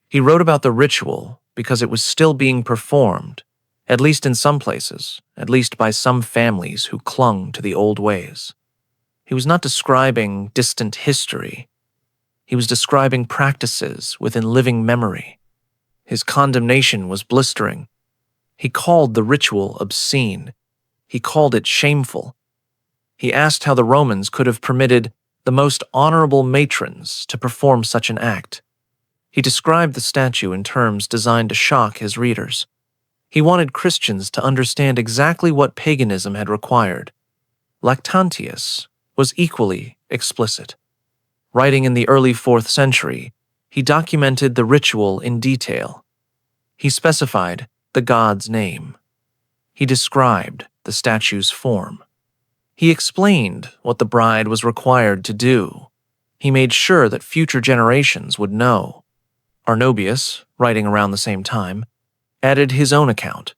He wrote about the ritual because it was still being performed, at least in some places, at least by some families who clung to the old ways. He was not describing distant history. He was describing practices within living memory. His condemnation was blistering. He called the ritual obscene. He called it shameful. He asked how the Romans could have permitted the most honorable matrons to perform such an act. He described the statue in terms designed to shock his readers. He wanted Christians to understand exactly what paganism had required. Lactantius was equally explicit. Writing in the early 4th century, he documented the ritual in detail. He specified the god's name. He described the statue's form. He explained what the bride was required to do. He made sure that future generations would know. Arnobius, writing around the same time, added his own account.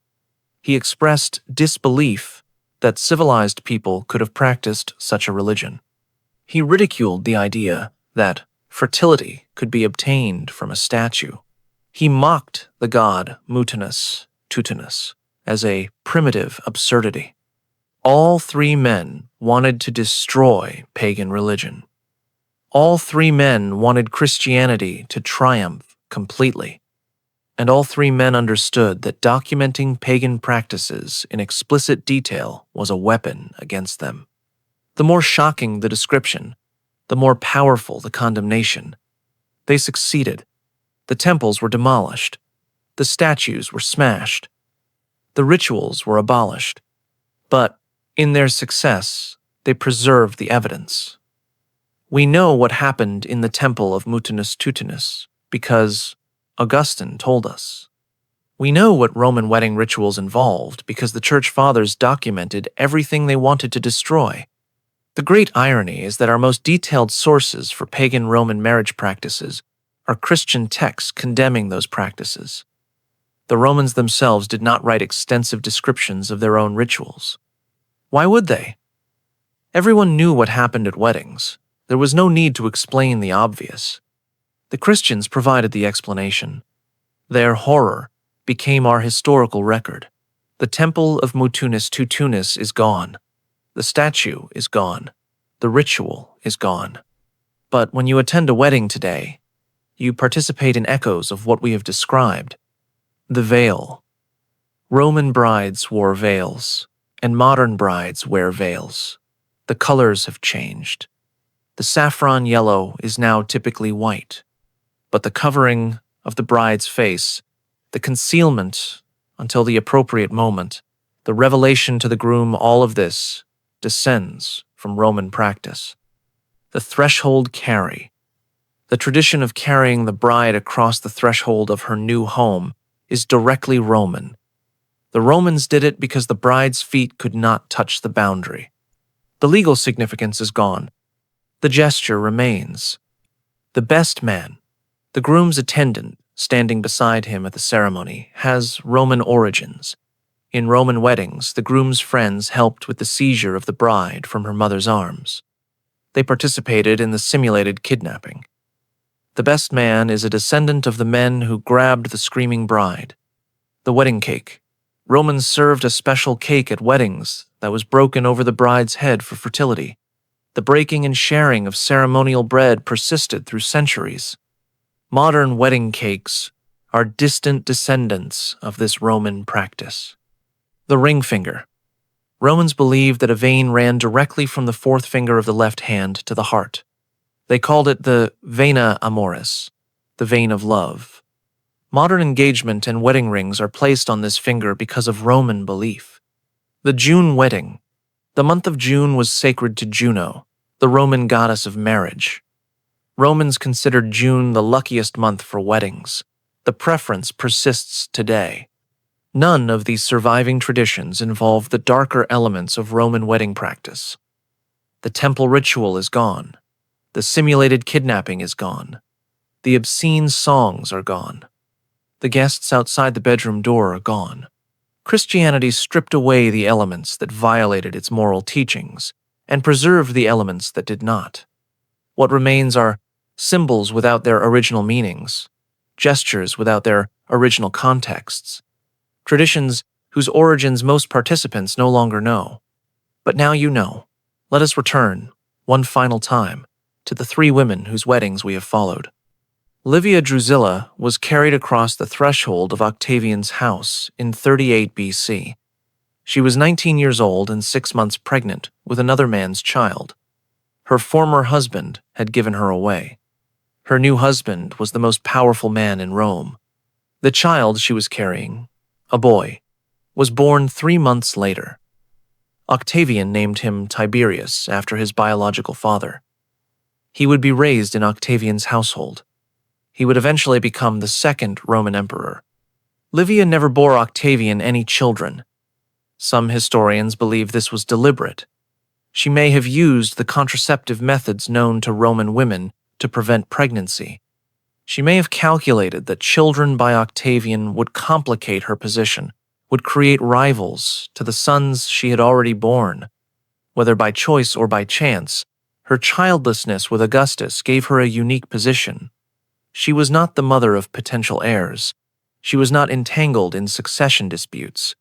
He expressed disbelief that civilized people could have practiced such a religion. He ridiculed the idea that fertility could be obtained from a statue. He mocked the god Mutunus Tutunus as a primitive absurdity. All 3 men wanted to destroy pagan religion. All 3 men wanted Christianity to triumph completely. And all 3 men understood that documenting pagan practices in explicit detail was a weapon against them. The more shocking the description, the more powerful the condemnation. They succeeded. The temples were demolished. The statues were smashed. The rituals were abolished. But in their success, they preserved the evidence. We know what happened in the temple of Mutunus Tutunus because Augustine told us. We know what Roman wedding rituals involved because the Church Fathers documented everything they wanted to destroy. The great irony is that our most detailed sources for pagan Roman marriage practices are Christian texts condemning those practices. The Romans themselves did not write extensive descriptions of their own rituals. Why would they? Everyone knew what happened at weddings. There was no need to explain the obvious. The Christians provided the explanation. Their horror became our historical record. The temple of Mutunus Tutunus is gone. The statue is gone. The ritual is gone. But when you attend a wedding today, you participate in echoes of what we have described. The veil. Roman brides wore veils, and modern brides wear veils. The colors have changed. The saffron yellow is now typically white, but the covering of the bride's face, the concealment until the appropriate moment, the revelation to the groom, all of this descends from Roman practice. The threshold carry. The tradition of carrying the bride across the threshold of her new home is directly Roman. The Romans did it because the bride's feet could not touch the boundary. The legal significance is gone. The gesture remains. The best man, the groom's attendant standing beside him at the ceremony, has Roman origins. In Roman weddings, the groom's friends helped with the seizure of the bride from her mother's arms. They participated in the simulated kidnapping. The best man is a descendant of the men who grabbed the screaming bride. The wedding cake. Romans served a special cake at weddings that was broken over the bride's head for fertility. The breaking and sharing of ceremonial bread persisted through centuries. Modern wedding cakes are distant descendants of this Roman practice. The ring finger. Romans believed that a vein ran directly from the fourth finger of the left hand to the heart. They called it the vena amoris, the vein of love. Modern engagement and wedding rings are placed on this finger because of Roman belief. The June wedding. The month of June was sacred to Juno, the Roman goddess of marriage. Romans considered June the luckiest month for weddings. The preference persists today. None of these surviving traditions involve the darker elements of Roman wedding practice. The temple ritual is gone. The simulated kidnapping is gone. The obscene songs are gone. The guests outside the bedroom door are gone. Christianity stripped away the elements that violated its moral teachings and preserved the elements that did not. What remains are symbols without their original meanings, gestures without their original contexts, traditions whose origins most participants no longer know. But now you know. Let us return, one final time, to the three women whose weddings we have followed. Livia Drusilla was carried across the threshold of Octavian's house in 38 BC. She was 19 years old and 6 months pregnant with another man's child. Her former husband had given her away. Her new husband was the most powerful man in Rome. The child she was carrying, a boy, was born 3 months later. Octavian named him Tiberius after his biological father. He would be raised in Octavian's household. He would eventually become the second Roman emperor. Livia never bore Octavian any children. Some historians believe this was deliberate. She may have used the contraceptive methods known to Roman women to prevent pregnancy. She may have calculated that children by Octavian would complicate her position, would create rivals to the sons she had already borne. Whether by choice or by chance, her childlessness with Augustus gave her a unique position. She was not the mother of potential heirs. She was not entangled in succession disputes.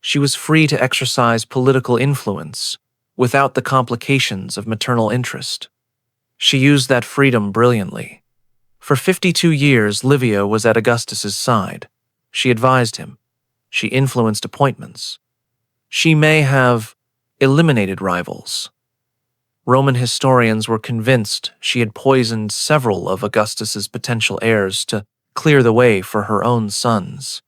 She was free to exercise political influence without the complications of maternal interest. She used that freedom brilliantly. For 52 years, Livia was at Augustus's side. She advised him. She influenced appointments. She may have eliminated rivals. Roman historians were convinced she had poisoned several of Augustus's potential heirs to clear the way for her own sons.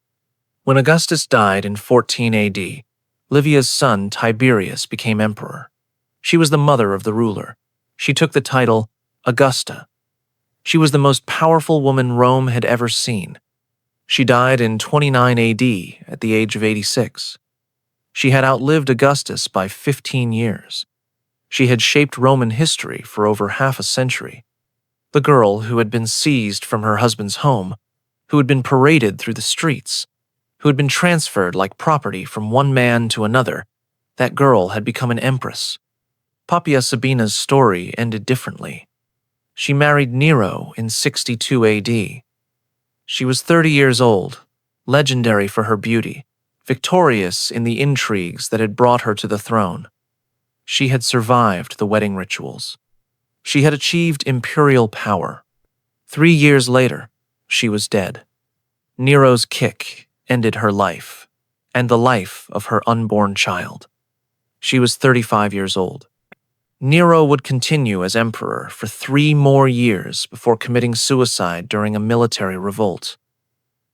When Augustus died in 14 AD, Livia's son Tiberius became emperor. She was the mother of the ruler. She took the title Augusta. She was the most powerful woman Rome had ever seen. She died in 29 AD at the age of 86. She had outlived Augustus by 15 years. She had shaped Roman history for over half a century. The girl who had been seized from her husband's home, who had been paraded through the streets, who had been transferred like property from one man to another, that girl had become an empress. Poppaea Sabina's story ended differently. She married Nero in 62 AD. She was 30 years old, legendary for her beauty, victorious in the intrigues that had brought her to the throne. She had survived the wedding rituals. She had achieved imperial power. 3 years later, she was dead. Nero's kick ended her life, and the life of her unborn child. She was 35 years old. Nero would continue as emperor for 3 more years before committing suicide during a military revolt.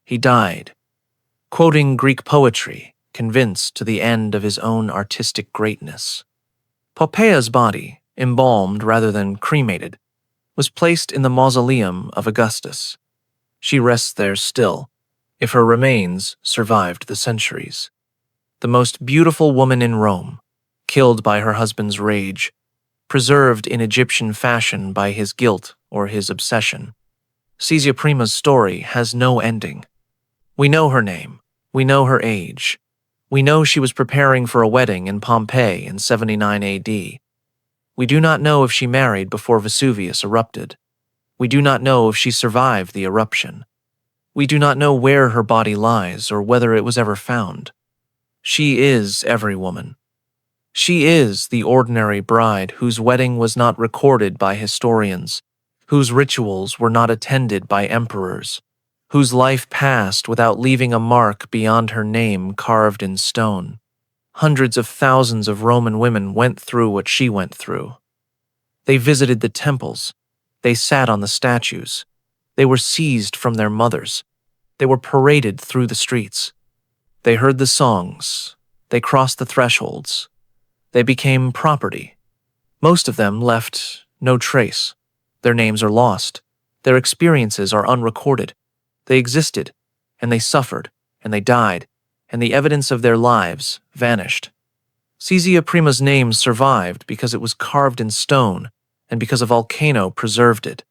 He died, quoting Greek poetry, convinced to the end of his own artistic greatness. Poppaea's body, embalmed rather than cremated, was placed in the mausoleum of Augustus. She rests there still, if her remains survived the centuries. The most beautiful woman in Rome, killed by her husband's rage, preserved in Egyptian fashion by his guilt or his obsession. Caesar Prima's story has no ending. We know her name. We know her age. We know she was preparing for a wedding in Pompeii in 79 AD. We do not know if she married before Vesuvius erupted. We do not know if she survived the eruption. We do not know where her body lies or whether it was ever found. She is every woman. She is the ordinary bride whose wedding was not recorded by historians, whose rituals were not attended by emperors, whose life passed without leaving a mark beyond her name carved in stone. Hundreds of thousands of Roman women went through what she went through. They visited the temples. They sat on the statues. They were seized from their mothers. They were paraded through the streets. They heard the songs. They crossed the thresholds. They became property. Most of them left no trace. Their names are lost. Their experiences are unrecorded. They existed, and they suffered, and they died, and the evidence of their lives vanished. Caesar Prima's name survived because it was carved in stone and because a volcano preserved it.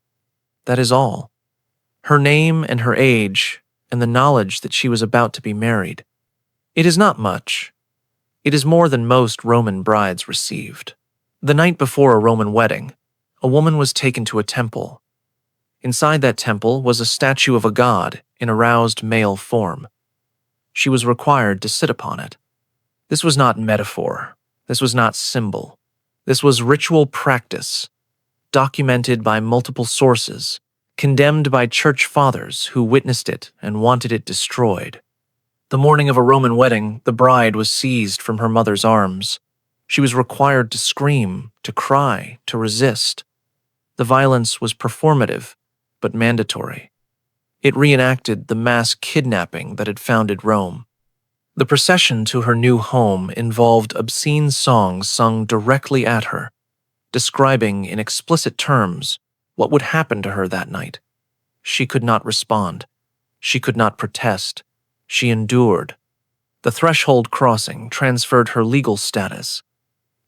That is all. Her name and her age and the knowledge that she was about to be married. It is not much. It is more than most Roman brides received. The night before a Roman wedding, a woman was taken to a temple. Inside that temple was a statue of a god in aroused male form. She was required to sit upon it. This was not metaphor. This was not symbol. This was ritual practice, documented by multiple sources, condemned by church fathers who witnessed it and wanted it destroyed. The morning of a Roman wedding, the bride was seized from her mother's arms. She was required to scream, to cry, to resist. The violence was performative, but mandatory. It reenacted the mass kidnapping that had founded Rome. The procession to her new home involved obscene songs sung directly at her, describing in explicit terms what would happen to her that night. She could not respond. She could not protest. She endured. The threshold crossing transferred her legal status.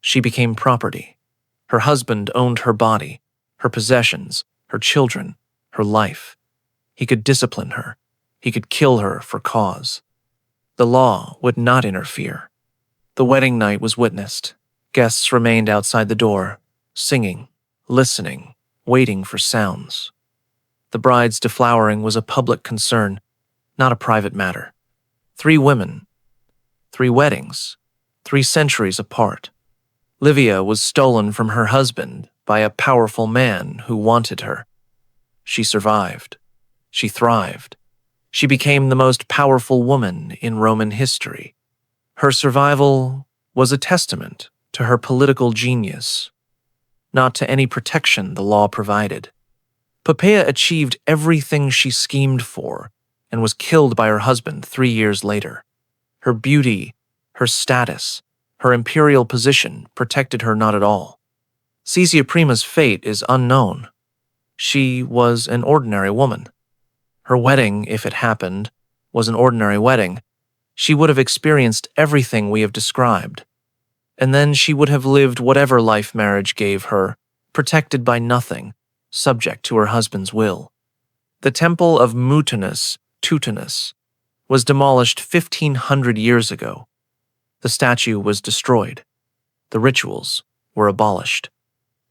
She became property. Her husband owned her body, her possessions, her children, her life. He could discipline her. He could kill her for cause. The law would not interfere. The wedding night was witnessed. Guests remained outside the door, singing, listening, waiting for sounds. The bride's deflowering was a public concern, not a private matter. 3 women, 3 weddings, 3 centuries apart. Livia was stolen from her husband by a powerful man who wanted her. She survived. She thrived. She became the most powerful woman in Roman history. Her survival was a testament to her political genius, not to any protection the law provided. Poppaea achieved everything she schemed for and was killed by her husband 3 years later. Her beauty, her status, her imperial position protected her not at all. Caesar Prima's fate is unknown. She was an ordinary woman. Her wedding, if it happened, was an ordinary wedding, she would have experienced everything we have described. And then she would have lived whatever life marriage gave her, protected by nothing, subject to her husband's will. The temple of Tutanus, was demolished 1,500 years ago. The statue was destroyed. The rituals were abolished.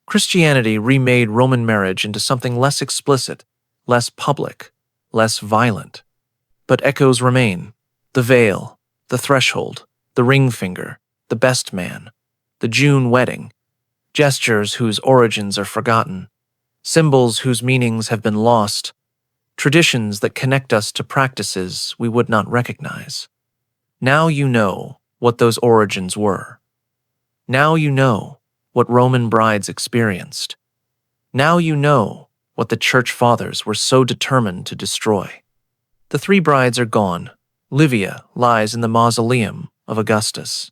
Christianity remade Roman marriage into something less explicit, less public, less violent. But echoes remain: the veil, the threshold, the ring finger, the best man, the June wedding, gestures whose origins are forgotten, symbols whose meanings have been lost, traditions that connect us to practices we would not recognize. Now you know what those origins were. Now you know what Roman brides experienced. Now you know what the church fathers were so determined to destroy. The three brides are gone. Livia lies in the mausoleum of Augustus.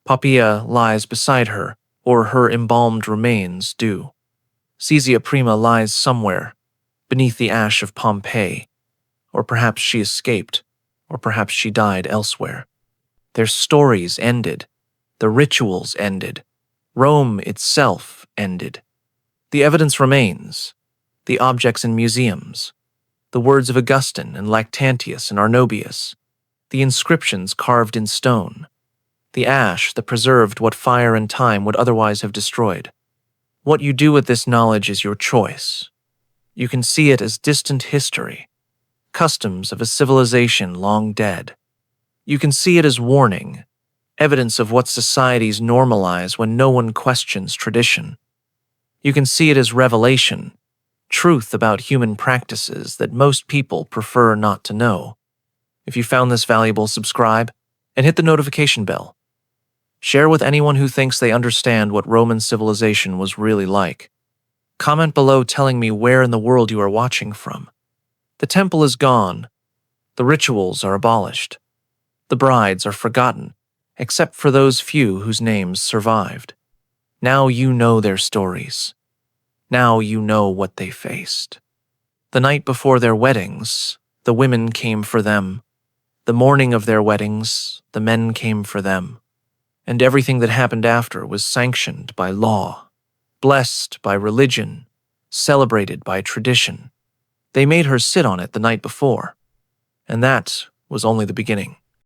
Poppaea lies beside her, or her embalmed remains do. Caesia Prima lies somewhere, beneath the ash of Pompeii, or perhaps she escaped, or perhaps she died elsewhere. Their stories ended. The rituals ended. Rome itself ended. The evidence remains. The objects in museums. The words of Augustine and Lactantius and Arnobius. The inscriptions carved in stone. The ash that preserved what fire and time would otherwise have destroyed. What you do with this knowledge is your choice. You can see it as distant history, customs of a civilization long dead. You can see it as warning, evidence of what societies normalize when no one questions tradition. You can see it as revelation, truth about human practices that most people prefer not to know. If you found this valuable, subscribe and hit the notification bell. Share with anyone who thinks they understand what Roman civilization was really like. Comment below telling me where in the world you are watching from. The temple is gone. The rituals are abolished. The brides are forgotten, except for those few whose names survived. Now you know their stories. Now you know what they faced. The night before their weddings, the women came for them. The morning of their weddings, the men came for them. And everything that happened after was sanctioned by law, blessed by religion, celebrated by tradition. They made her sit on it the night before, and that was only the beginning.